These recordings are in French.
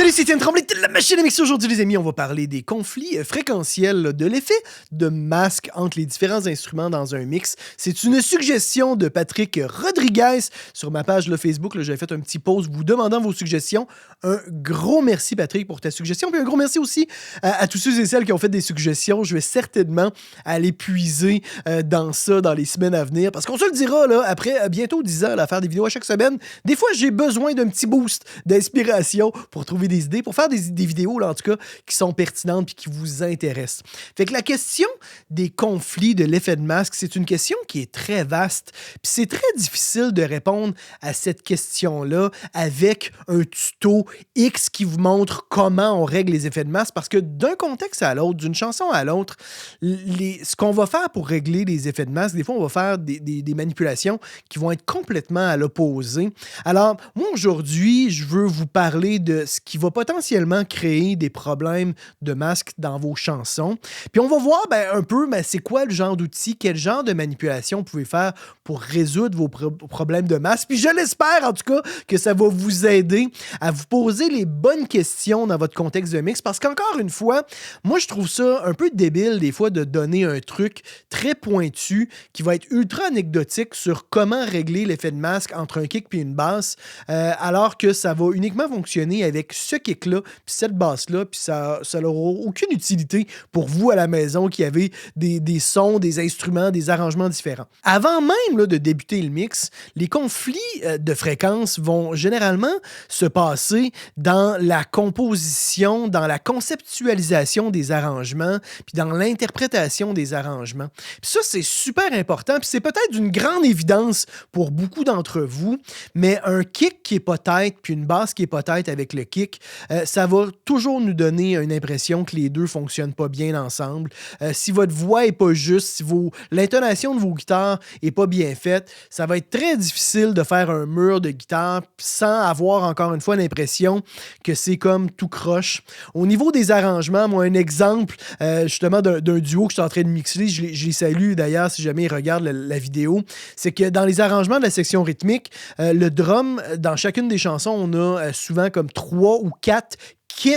Salut, c'est Étienne Tremblay de la machine à mixer. Aujourd'hui, les amis, on va parler des conflits fréquentiels, de l'effet de masque entre les différents instruments dans un mix. C'est une suggestion de Patrick Rodriguez sur ma page Facebook. J'avais fait un petit post vous demandant vos suggestions. Un gros merci, Patrick, pour ta suggestion. Puis un gros merci aussi à tous ceux et celles qui ont fait des suggestions. Je vais certainement aller puiser dans ça dans les semaines à venir. Parce qu'on se le dira, là, après bientôt 10 ans à faire des vidéos à chaque semaine, des fois, j'ai besoin d'un petit boost d'inspiration pour trouver des idées, pour faire des vidéos, là, en tout cas, qui sont pertinentes et qui vous intéressent. Fait que la question des conflits de l'effet de masque, c'est une question qui est très vaste. Puis c'est très difficile de répondre à cette question-là avec un tuto X qui vous montre comment on règle les effets de masque, parce que d'un contexte à l'autre, d'une chanson à l'autre, ce qu'on va faire pour régler les effets de masque, des fois, on va faire des manipulations qui vont être complètement à l'opposé. Alors, moi, aujourd'hui, je veux vous parler de ce qui va potentiellement créer des problèmes de masque dans vos chansons. Puis on va voir un peu c'est quoi le genre d'outils, quel genre de manipulation vous pouvez faire pour résoudre vos problèmes de masque. Puis je l'espère en tout cas que ça va vous aider à vous poser les bonnes questions dans votre contexte de mix, parce qu'encore une fois, moi je trouve ça un peu débile des fois de donner un truc très pointu qui va être ultra anecdotique sur comment régler l'effet de masque entre un kick et une basse, alors que ça va uniquement fonctionner avec ce kick-là, puis cette basse-là, puis ça n'aura aucune utilité pour vous à la maison qui avez des sons, des instruments, des arrangements différents. Avant même là, de débuter le mix, les conflits de fréquences vont généralement se passer dans la composition, dans la conceptualisation des arrangements, puis dans l'interprétation des arrangements. Puis ça, c'est super important, puis c'est peut-être d'une grande évidence pour beaucoup d'entre vous, mais un kick qui est pas tête, puis une basse qui est pas tête avec le kick, ça va toujours nous donner une impression que les deux fonctionnent pas bien ensemble. Si votre voix est pas juste, si l'intonation de vos guitares est pas bien faite, ça va être très difficile de faire un mur de guitare sans avoir encore une fois l'impression que c'est comme tout croche. Au niveau des arrangements, moi, un exemple justement d'un duo que je suis en train de mixer, je les salue d'ailleurs si jamais ils regardent la vidéo, c'est que dans les arrangements de la section rythmique, le drum, dans chacune des chansons, on a souvent comme 3 ou 4 kit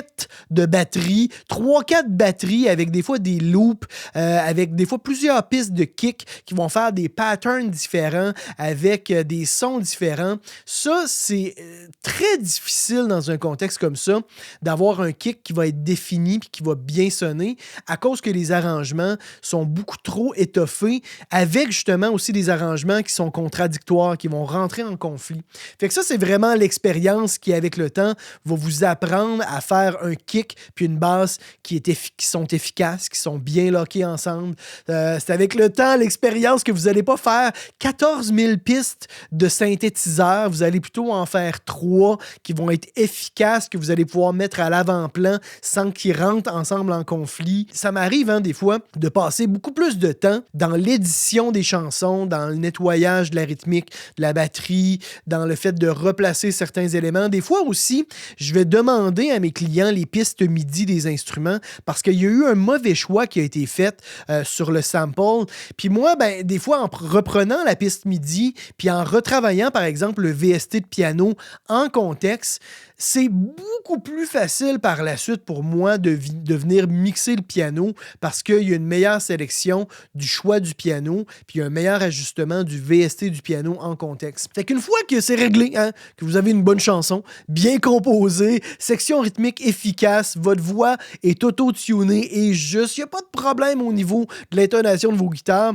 de batterie, 3-4 batteries avec des fois des loops, avec des fois plusieurs pistes de kick qui vont faire des patterns différents avec des sons différents. Ça, c'est très difficile dans un contexte comme ça d'avoir un kick qui va être défini puis qui va bien sonner à cause que les arrangements sont beaucoup trop étoffés avec justement aussi des arrangements qui sont contradictoires, qui vont rentrer en conflit. Fait que ça, c'est vraiment l'expérience qui, avec le temps, va vous apprendre à faire un kick puis une basse qui sont efficaces, qui sont bien lockés ensemble. C'est avec le temps, l'expérience, que vous n'allez pas faire 14 000 pistes de synthétiseurs. Vous allez plutôt en faire 3 qui vont être efficaces, que vous allez pouvoir mettre à l'avant-plan sans qu'ils rentrent ensemble en conflit. Ça m'arrive, des fois, de passer beaucoup plus de temps dans l'édition des chansons, dans le nettoyage de la rythmique, de la batterie, dans le fait de replacer certains éléments. Des fois aussi, je vais demander à mes clients les pistes MIDI des instruments parce qu'il y a eu un mauvais choix qui a été fait sur le sample. Puis moi, des fois, en reprenant la piste MIDI puis en retravaillant, par exemple, le VST de piano en contexte, c'est beaucoup plus facile par la suite pour moi de venir mixer le piano parce qu'il y a une meilleure sélection du choix du piano puis un meilleur ajustement du VST du piano en contexte. Fait qu'une fois que c'est réglé, que vous avez une bonne chanson, bien composée, section rythmique efficace, votre voix est auto-tunée et juste, il n'y a pas de problème au niveau de l'intonation de vos guitares,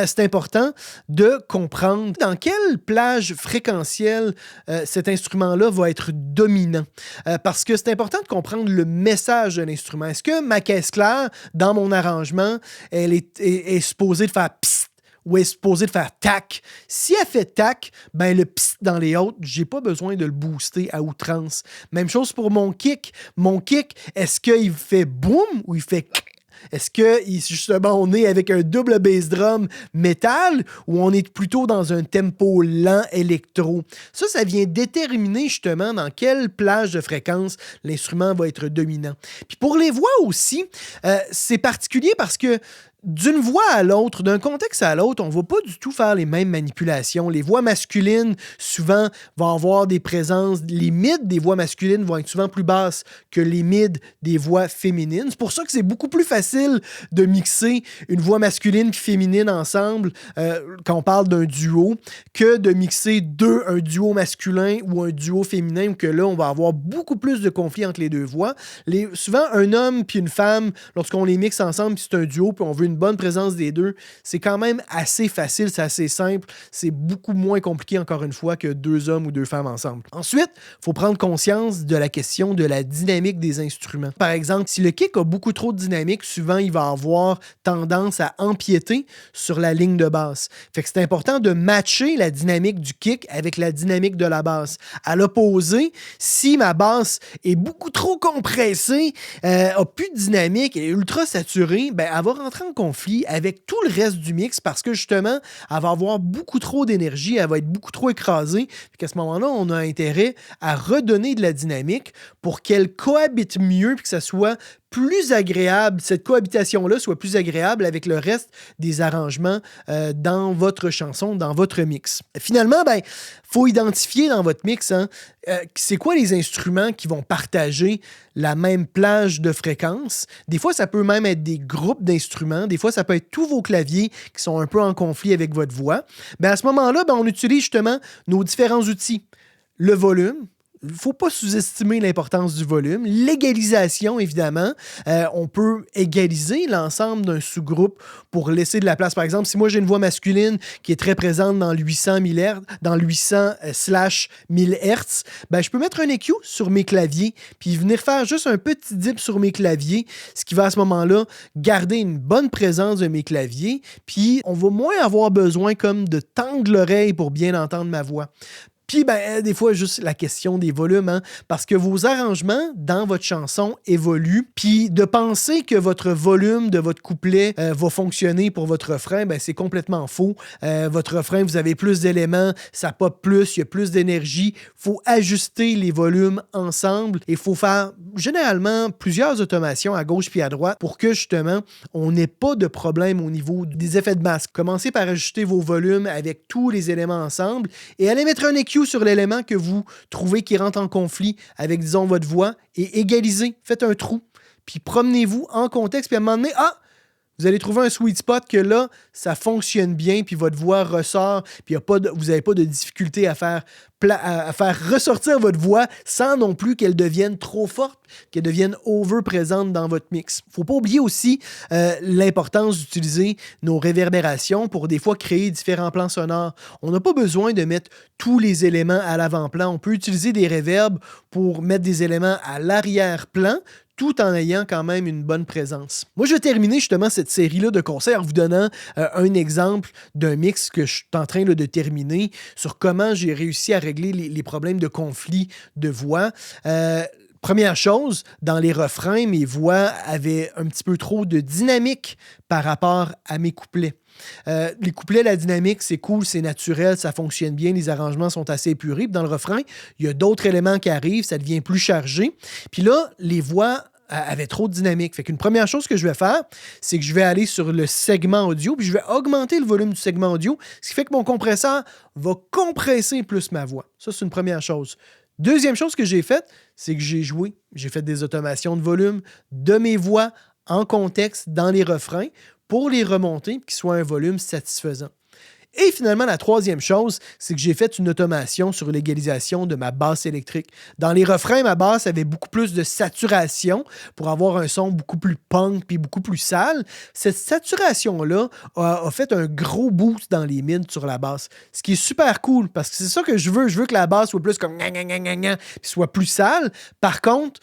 c'est important de comprendre dans quelle plage fréquentielle cet instrument-là va être dominant. Parce que c'est important de comprendre le message de l'instrument. Est-ce que ma caisse claire, dans mon arrangement, elle est supposée de faire psst ou est supposée de faire tac? Si elle fait tac, le psst dans les autres, j'ai pas besoin de le booster à outrance. Même chose pour mon kick. Mon kick, est-ce qu'il fait boum ou il fait k? Est-ce que, justement, on est avec un double bass drum métal ou on est plutôt dans un tempo lent électro? Ça vient déterminer justement dans quelle plage de fréquence l'instrument va être dominant. Puis pour les voix aussi, c'est particulier parce que d'une voix à l'autre, d'un contexte à l'autre, on ne va pas du tout faire les mêmes manipulations. Les voix masculines, souvent, vont avoir des présences. Les mids des voix masculines vont être souvent plus basses que les mids des voix féminines. C'est pour ça que c'est beaucoup plus facile de mixer une voix masculine et féminine ensemble quand on parle d'un duo que de mixer un duo masculin ou un duo féminin, où que là, on va avoir beaucoup plus de conflits entre les deux voix. Souvent, un homme puis une femme, lorsqu'on les mixe ensemble, puis c'est un duo, puis on veut une bonne présence des deux, c'est quand même assez facile, c'est assez simple, c'est beaucoup moins compliqué, encore une fois, que deux hommes ou deux femmes ensemble. Ensuite, il faut prendre conscience de la question de la dynamique des instruments. Par exemple, si le kick a beaucoup trop de dynamique, souvent, il va avoir tendance à empiéter sur la ligne de basse. Fait que c'est important de matcher la dynamique du kick avec la dynamique de la basse. À l'opposé, si ma basse est beaucoup trop compressée, a plus de dynamique et est ultra saturée, ben, elle va rentrer en conflit avec tout le reste du mix parce que justement, elle va avoir beaucoup trop d'énergie, elle va être beaucoup trop écrasée. À ce moment-là, on a intérêt à redonner de la dynamique pour qu'elle cohabite mieux et que ça soit plus agréable, cette cohabitation-là soit plus agréable avec le reste des arrangements dans votre chanson, dans votre mix. Finalement, ben, faut identifier dans votre mix, c'est quoi les instruments qui vont partager la même plage de fréquences. Des fois, ça peut même être des groupes d'instruments. Des fois, ça peut être tous vos claviers qui sont un peu en conflit avec votre voix. Ben, à ce moment-là, ben, on utilise justement nos différents outils. Le volume. Il ne faut pas sous-estimer l'importance du volume. L'égalisation, évidemment. On peut égaliser l'ensemble d'un sous-groupe pour laisser de la place. Par exemple, si moi j'ai une voix masculine qui est très présente dans le 800/1000 Hz, ben, je peux mettre un EQ sur mes claviers puis venir faire juste un petit dip sur mes claviers, ce qui va à ce moment-là garder une bonne présence de mes claviers. Puis on va moins avoir besoin comme de tendre l'oreille pour bien entendre ma voix. Puis, ben, des fois, juste la question des volumes, parce que vos arrangements dans votre chanson évoluent. Puis, de penser que votre volume de votre couplet va fonctionner pour votre refrain, ben, c'est complètement faux. Votre refrain, vous avez plus d'éléments, ça pop plus, il y a plus d'énergie. Il faut ajuster les volumes ensemble et il faut faire généralement plusieurs automations à gauche puis à droite pour que, justement, on n'ait pas de problème au niveau des effets de masse. Commencez par ajuster vos volumes avec tous les éléments ensemble et allez mettre un EQ sur l'élément que vous trouvez qui rentre en conflit avec, disons, votre voix et égalisez. Faites un trou. Puis promenez-vous en contexte. Puis à un moment donné, vous allez trouver un sweet spot que là, ça fonctionne bien, puis votre voix ressort, puis vous n'avez pas de difficulté à faire ressortir votre voix sans non plus qu'elle devienne trop forte, qu'elle devienne over-présente dans votre mix. Il ne faut pas oublier aussi l'importance d'utiliser nos réverbérations pour des fois créer différents plans sonores. On n'a pas besoin de mettre tous les éléments à l'avant-plan. On peut utiliser des réverbes pour mettre des éléments à l'arrière-plan, tout en ayant quand même une bonne présence. Moi, je vais terminer justement cette série-là de conseils en vous donnant un exemple d'un mix que je suis en train de terminer sur comment j'ai réussi à régler les problèmes de conflit de voix. Première chose, dans les refrains, mes voix avaient un petit peu trop de dynamique par rapport à mes couplets. Les couplets, la dynamique, c'est cool, c'est naturel, ça fonctionne bien, les arrangements sont assez épurés. Puis dans le refrain, il y a d'autres éléments qui arrivent, ça devient plus chargé. Puis là, les voix avaient trop de dynamique. Fait qu'une première chose que je vais faire, c'est que je vais aller sur le segment audio, puis je vais augmenter le volume du segment audio, ce qui fait que mon compresseur va compresser plus ma voix. Ça, c'est une première chose. Deuxième chose que j'ai faite, c'est que j'ai fait des automations de volume de mes voix en contexte dans les refrains pour les remonter et qu'ils soient un volume satisfaisant. Et finalement, la troisième chose, c'est que j'ai fait une automation sur l'égalisation de ma basse électrique. Dans les refrains, ma basse avait beaucoup plus de saturation pour avoir un son beaucoup plus punk puis beaucoup plus sale. Cette saturation-là a fait un gros boost dans les mids sur la basse, ce qui est super cool parce que c'est ça que je veux. Je veux que la basse soit plus comme puis soit plus sale. Par contre,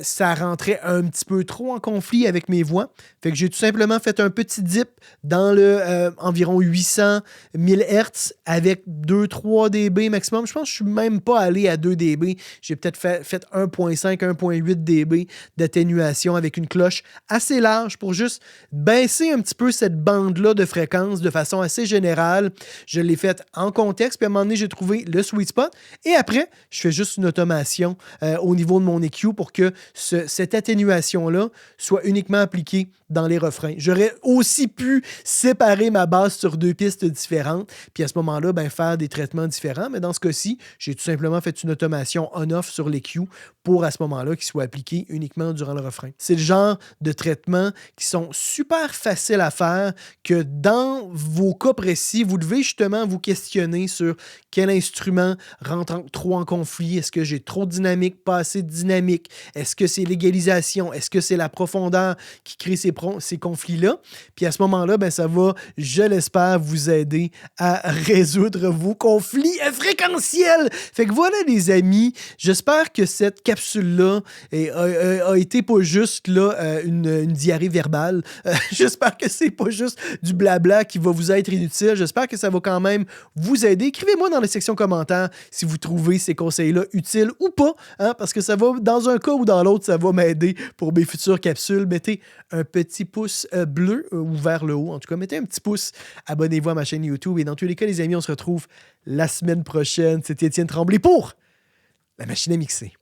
ça rentrait un petit peu trop en conflit avec mes voix. Fait que j'ai tout simplement fait un petit dip dans le environ 800 1000 Hz avec 2-3 dB maximum. Je pense que je suis même pas allé à 2 dB. J'ai peut-être fait 1.5, 1.8 dB d'atténuation avec une cloche assez large pour juste baisser un petit peu cette bande-là de fréquence de façon assez générale. Je l'ai faite en contexte, puis à un moment donné, j'ai trouvé le sweet spot. Et après, je fais juste une automation au niveau de mon EQ pour que cette atténuation-là soit uniquement appliquée dans les refrains. J'aurais aussi pu séparer ma basse sur 2 pistes différentes, puis à ce moment-là, faire des traitements différents. Mais dans ce cas-ci, j'ai tout simplement fait une automation on-off sur l'EQ pour à ce moment-là qu'il soit appliqué uniquement durant le refrain. C'est le genre de traitements qui sont super faciles à faire, que dans vos cas précis, vous devez justement vous questionner sur quel instrument rentre trop en conflit. Est-ce que j'ai trop de dynamique, pas assez de dynamique? Est-ce que c'est l'égalisation? Est-ce que c'est la profondeur qui crée ces conflits-là? Puis à ce moment-là, ça va, je l'espère, vous aider à résoudre vos conflits fréquentiels. Fait que voilà, les amis, j'espère que cette capsule-là a été pas juste là, une diarrhée verbale. J'espère que c'est pas juste du blabla qui va vous être inutile. J'espère que ça va quand même vous aider. Écrivez-moi dans les sections commentaires si vous trouvez ces conseils-là utiles ou pas, hein, parce que ça va, dans un cas ou dans l'autre, ça va m'aider pour mes futures capsules. Mettez un petit pouce bleu ou vers le haut. En tout cas, mettez un petit pouce. Abonnez-vous à ma chaîne YouTube. Et dans tous les cas, les amis, on se retrouve la semaine prochaine. C'était Étienne Tremblay pour La Machine à mixer.